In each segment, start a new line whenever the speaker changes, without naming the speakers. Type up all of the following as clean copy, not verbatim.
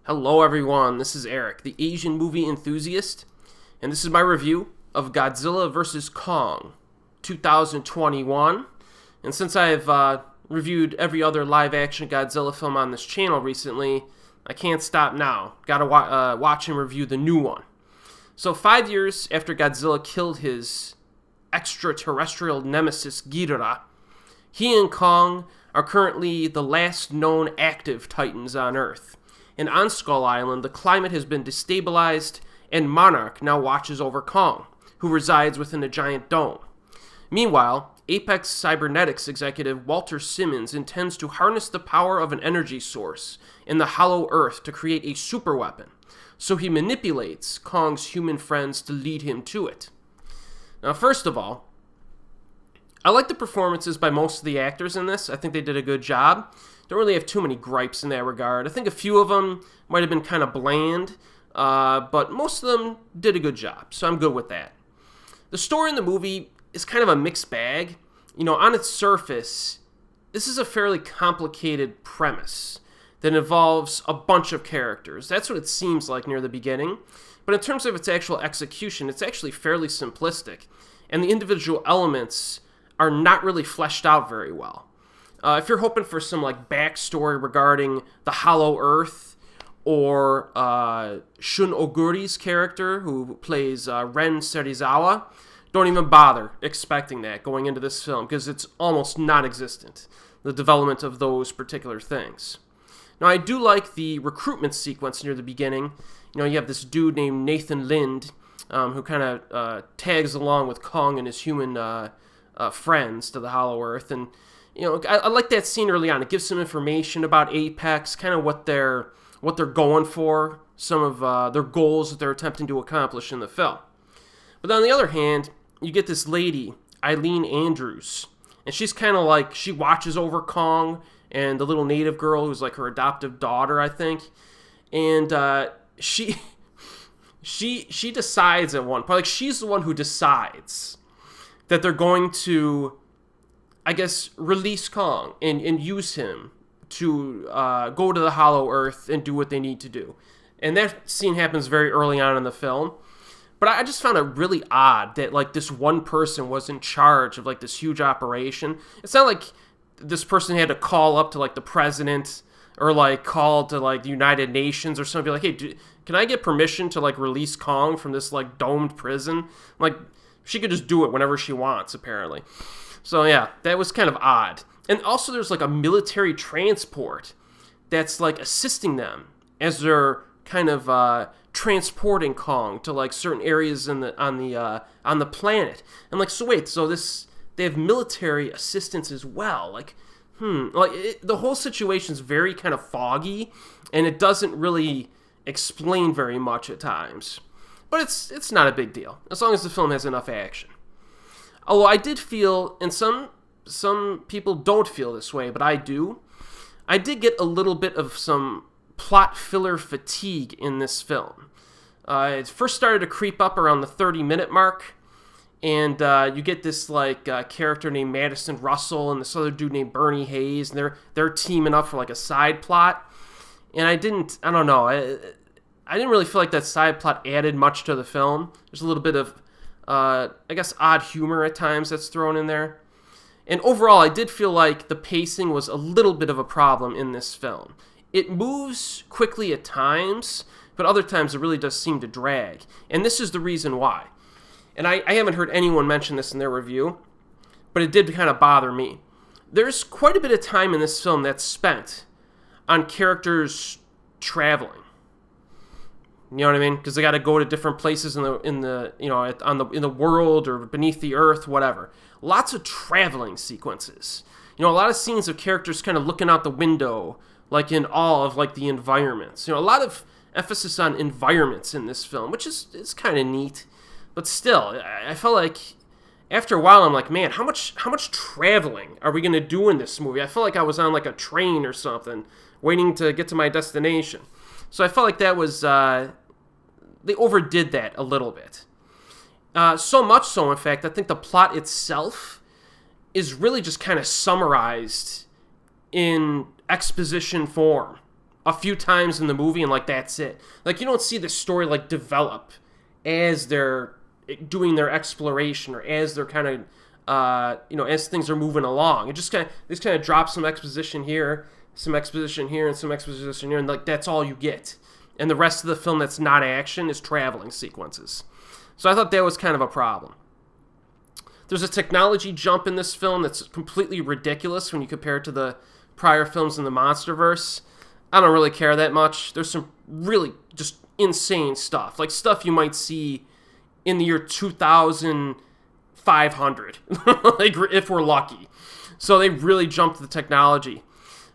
Hello everyone, this is Erik, the Asian movie enthusiast, and this is my review of Godzilla vs. Kong 2021. And since I've reviewed every other live-action Godzilla film on this channel recently, I can't stop now. Gotta watch and review the new one. So 5 years after Godzilla killed his extraterrestrial nemesis Ghidorah, he and Kong are currently the last known active titans on Earth. And on Skull Island, the climate has been destabilized, and Monarch now watches over Kong, who resides within a giant dome. Meanwhile, Apex Cybernetics executive Walter Simmons intends to harness the power of an energy source in the hollow Earth to create a superweapon, so he manipulates Kong's human friends to lead him to it. Now, first of all, I like the performances by most of the actors in this. I think they did a good job. Don't really have too many gripes in that regard. I think a few of them might have been kind of bland, but most of them did a good job, so I'm good with that. The story in the movie is kind of a mixed bag. You know, on its surface, this is a fairly complicated premise that involves a bunch of characters. That's what it seems like near the beginning. But in terms of its actual execution, it's actually fairly simplistic, and the individual elements are not really fleshed out very well. If you're hoping for some like backstory regarding the Hollow Earth or Shun Oguri's character who plays Ren Serizawa, don't even bother expecting that going into this film because it's almost non-existent, the development of those particular things. Now, I do like the recruitment sequence near the beginning. You know, you have this dude named Nathan Lind who kind of tags along with Kong and his human friends to the Hollow Earth, and you know, I like that scene early on. It gives some information about Apex, kind of what they're going for, some of their goals that they're attempting to accomplish in the film. But then on the other hand, you get this lady, Eileen Andrews, and she's kind of like, she watches over Kong and the little native girl who's like her adoptive daughter, I think, and she decides at one point, like she's the one who decides that they're going to, I guess, release Kong and use him to go to the Hollow Earth and do what they need to do. And that scene happens very early on in the film. But I just found it really odd that, like, this one person was in charge of, like, this huge operation. It's not like this person had to call up to, like, the president or, like, call to, like, the United Nations or something. Like, hey, can I get permission to, like, release Kong from this, like, domed prison? Like, she could just do it whenever she wants, apparently. So yeah, that was kind of odd. And also there's like a military transport that's like assisting them as they're kind of transporting Kong to like certain areas on the planet. I'm like, so wait, so they have military assistance as well? Like, the whole situation's very kind of foggy, and it doesn't really explain very much at times. But it's not a big deal as long as the film has enough action. Although I did feel, and some people don't feel this way, but I do, I did get a little bit of some plot filler fatigue in this film. It first started to creep up around the 30-minute mark, and you get this like character named Madison Russell and this other dude named Bernie Hayes, and they're teaming up for like a side plot. And I didn't really feel like that side plot added much to the film. There's a little bit of I guess odd humor at times that's thrown in there. And overall, I did feel like the pacing was a little bit of a problem in this film. It moves quickly at times, but other times it really does seem to drag. And this is the reason why. And I haven't heard anyone mention this in their review, but it did kind of bother me. There's quite a bit of time in this film that's spent on characters traveling. You know what I mean? Because they got to go to different places in the world or beneath the earth, whatever. Lots of traveling sequences. You know, a lot of scenes of characters kind of looking out the window, like in awe of like the environments. You know, a lot of emphasis on environments in this film, which is kind of neat. But still, I felt like after a while, I'm like, man, how much traveling are we gonna do in this movie? I felt like I was on like a train or something, waiting to get to my destination. So I felt like that was, they overdid that a little bit. So much so, in fact, I think the plot itself is really just kind of summarized in exposition form a few times in the movie, and like that's it. Like you don't see the story like develop as they're doing their exploration or as they're kind of as things are moving along. It just kind of drops some exposition here, some exposition here, and some exposition here, and like that's all you get. And the rest of the film that's not action is traveling sequences. So I thought that was kind of a problem. There's a technology jump in this film that's completely ridiculous when you compare it to the prior films in the Monsterverse. I don't really care that much. There's some really just insane stuff. Like stuff you might see in the year 2500. Like if we're lucky. So they really jumped the technology.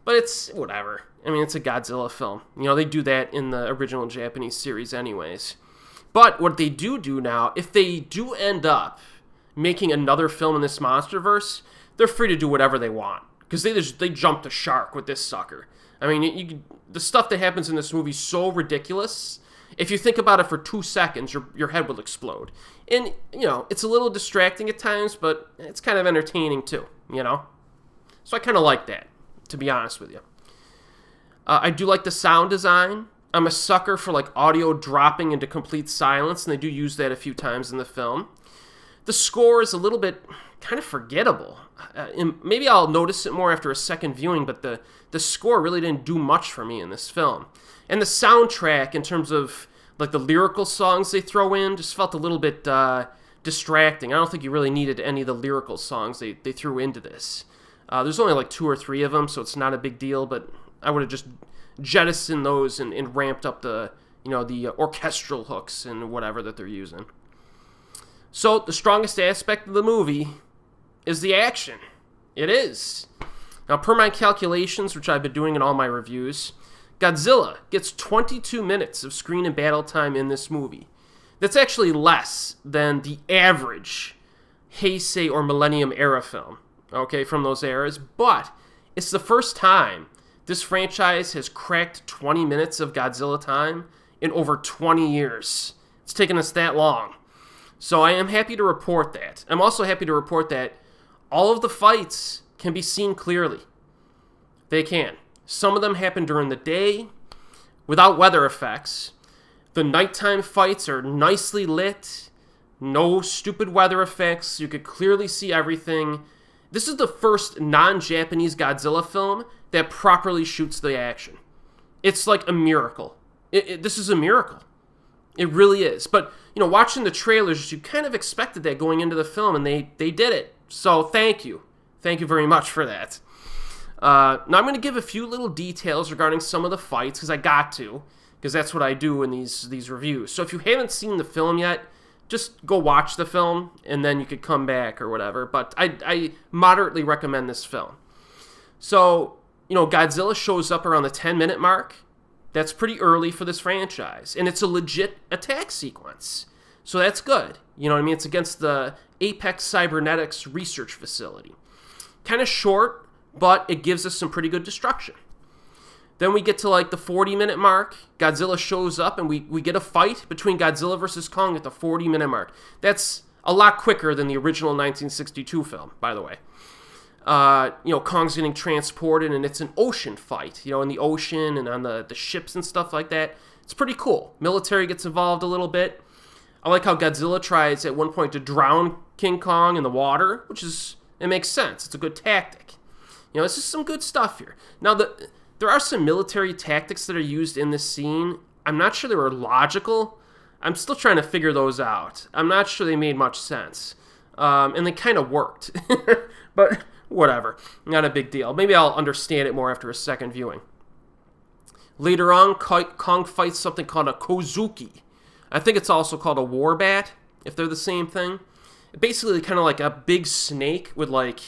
But it's whatever. I mean, it's a Godzilla film. They do that in the original Japanese series anyways. But what they do now, if they do end up making another film in this Monsterverse, they're free to do whatever they want. Because they jumped the shark with this sucker. I mean, the stuff that happens in this movie is so ridiculous. If you think about it for 2 seconds, your head will explode. And, it's a little distracting at times, but it's kind of entertaining too, So I kind of like that, to be honest with you. I do like the sound design. I'm a sucker for like audio dropping into complete silence, and they do use that a few times in the film. The score is a little bit kind of forgettable. Maybe I'll notice it more after a second viewing, but the score really didn't do much for me in this film. And the soundtrack, in terms of like the lyrical songs they throw in, just felt a little bit distracting. I don't think you really needed any of the lyrical songs they threw into this. There's only like 2 or 3 of them, so it's not a big deal, but I would have just jettisoned those and ramped up the orchestral hooks and whatever that they're using. So the strongest aspect of the movie is the action. It is. Now, per my calculations, which I've been doing in all my reviews, Godzilla gets 22 minutes of screen and battle time in this movie. That's actually less than the average Heisei or Millennium era film, okay, from those eras. But it's the first time this franchise has cracked 20 minutes of Godzilla time in over 20 years. It's taken us that long. So I am happy to report that. I'm also happy to report that all of the fights can be seen clearly. They can. Some of them happen during the day without weather effects. The nighttime fights are nicely lit. No stupid weather effects. You could clearly see everything. This is the first non-Japanese Godzilla film that properly shoots the action. It's like a miracle. This is a miracle. It really is. But, watching the trailers, you kind of expected that going into the film, and they did it. So thank you. Thank you very much for that. Now I'm going to give a few little details regarding some of the fights, because I got to, because that's what I do in these reviews. So if you haven't seen the film yet, just go watch the film, and then you could come back or whatever. But I moderately recommend this film. So, Godzilla shows up around the 10-minute mark. That's pretty early for this franchise. And it's a legit attack sequence. So that's good. You know what I mean? It's against the Apex Cybernetics research facility. Kind of short, but it gives us some pretty good destruction. Then we get to like the 40-minute mark. Godzilla shows up, and we get a fight between Godzilla versus Kong at the 40-minute mark. That's a lot quicker than the original 1962 film, by the way. Kong's getting transported, and it's an ocean fight, in the ocean and on the ships and stuff like that. It's pretty cool. Military gets involved a little bit. I like how Godzilla tries at one point to drown King Kong in the water, it makes sense. It's a good tactic. It's just some good stuff here. Now, there are some military tactics that are used in this scene. I'm not sure they were logical. I'm still trying to figure those out. I'm not sure they made much sense. And they kind of worked. But whatever. Not a big deal. Maybe I'll understand it more after a second viewing. Later on, Kong fights something called a Kozuki. I think it's also called a war bat, if they're the same thing. Basically kind of like a big snake with like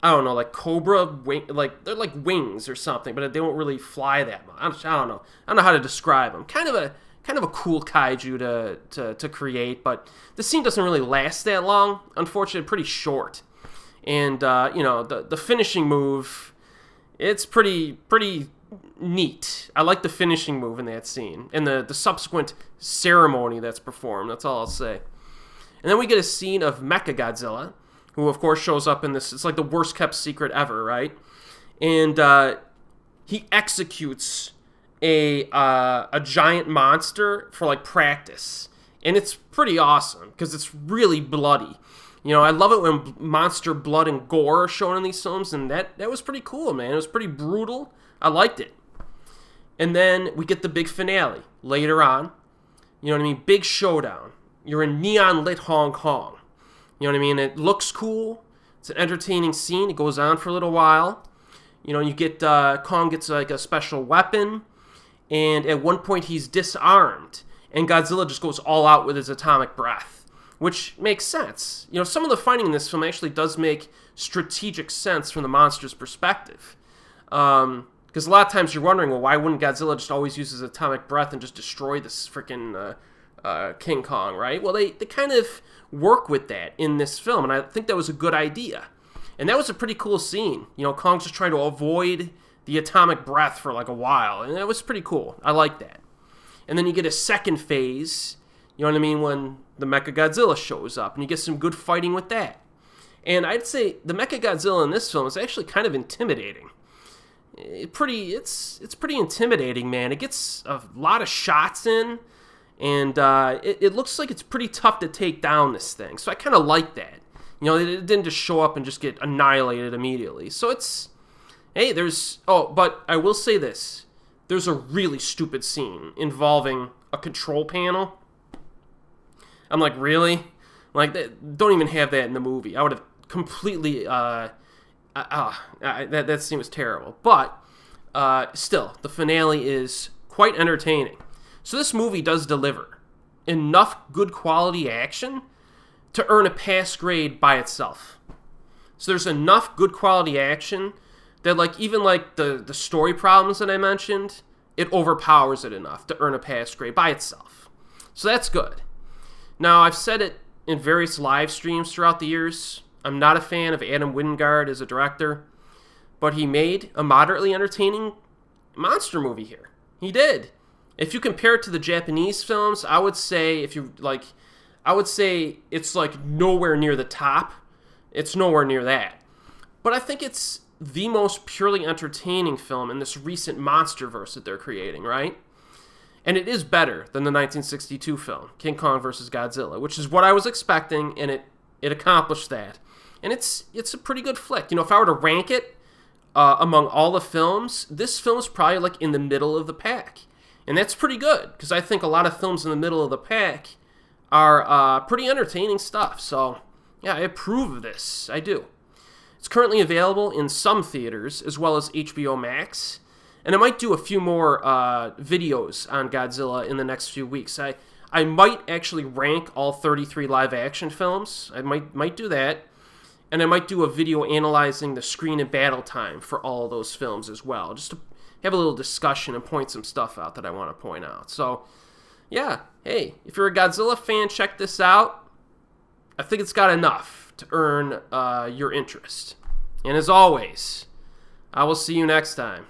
cobra wing, they're like wings or something, but they don't really fly that much. I don't know how to describe them. Kind of a cool kaiju to create, but the scene doesn't really last that long. Unfortunately, pretty short. And the finishing move, it's pretty neat. I like the finishing move in that scene and the subsequent ceremony that's performed. That's all I'll say. And then we get a scene of Mechagodzilla, who of course shows up in this. It's like the worst kept secret ever, right? And he executes a giant monster for like practice, and it's pretty awesome because it's really bloody. You know, I love it when monster blood and gore are shown in these films, and that was pretty cool, man. It was pretty brutal. I liked it. And then we get the big finale later on. You know what I mean? Big showdown. You're in neon lit Hong Kong. You know what I mean? It looks cool. It's an entertaining scene. It goes on for a little while. You know, you get Kong gets like a special weapon, and at one point he's disarmed, and Godzilla just goes all out with his atomic breath, which makes sense. You know, some of the fighting in this film actually does make strategic sense from the monster's perspective. Because a lot of times you're wondering, well, why wouldn't Godzilla just always use his atomic breath and just destroy this freaking King Kong, right? Well, they kind of work with that in this film, and I think that was a good idea. And that was a pretty cool scene. You know, Kong's just trying to avoid the atomic breath for like a while, and that was pretty cool. I like that. And then you get a second phase, you know what I mean, when the Mechagodzilla shows up, and you get some good fighting with that. And I'd say the Mechagodzilla in this film is actually kind of intimidating. It's pretty intimidating, man. It gets a lot of shots in, and it looks like it's pretty tough to take down this thing. So I kind of like that. You know, it didn't just show up and just get annihilated immediately. So it's, hey, but I will say this. There's a really stupid scene involving a control panel. I'm like, really? Like, don't even have that in the movie. I would have completely, that scene was terrible. But, still, the finale is quite entertaining. So this movie does deliver enough good quality action to earn a pass grade by itself. So there's enough good quality action that, like, even like the story problems that I mentioned, it overpowers it enough to earn a pass grade by itself. So that's good. Now, I've said it in various live streams throughout the years. I'm not a fan of Adam Wingard as a director, but he made a moderately entertaining monster movie here. He did. If you compare it to the Japanese films, I would say it's like nowhere near the top. It's nowhere near that. But I think it's the most purely entertaining film in this recent monsterverse that they're creating, right? And it is better than the 1962 film, King Kong vs. Godzilla, which is what I was expecting, and it accomplished that. And it's a pretty good flick. You know, if I were to rank it among all the films, this film is probably like in the middle of the pack. And that's pretty good, because I think a lot of films in the middle of the pack are pretty entertaining stuff. So, yeah, I approve of this. I do. It's currently available in some theaters, as well as HBO Max. And I might do a few more videos on Godzilla in the next few weeks. I might actually rank all 33 live-action films. I might do that. And I might do a video analyzing the screen and battle time for all of those films as well, just to have a little discussion and point some stuff out that I want to point out. So, yeah, hey, if you're a Godzilla fan, check this out. I think it's got enough to earn your interest. And as always, I will see you next time.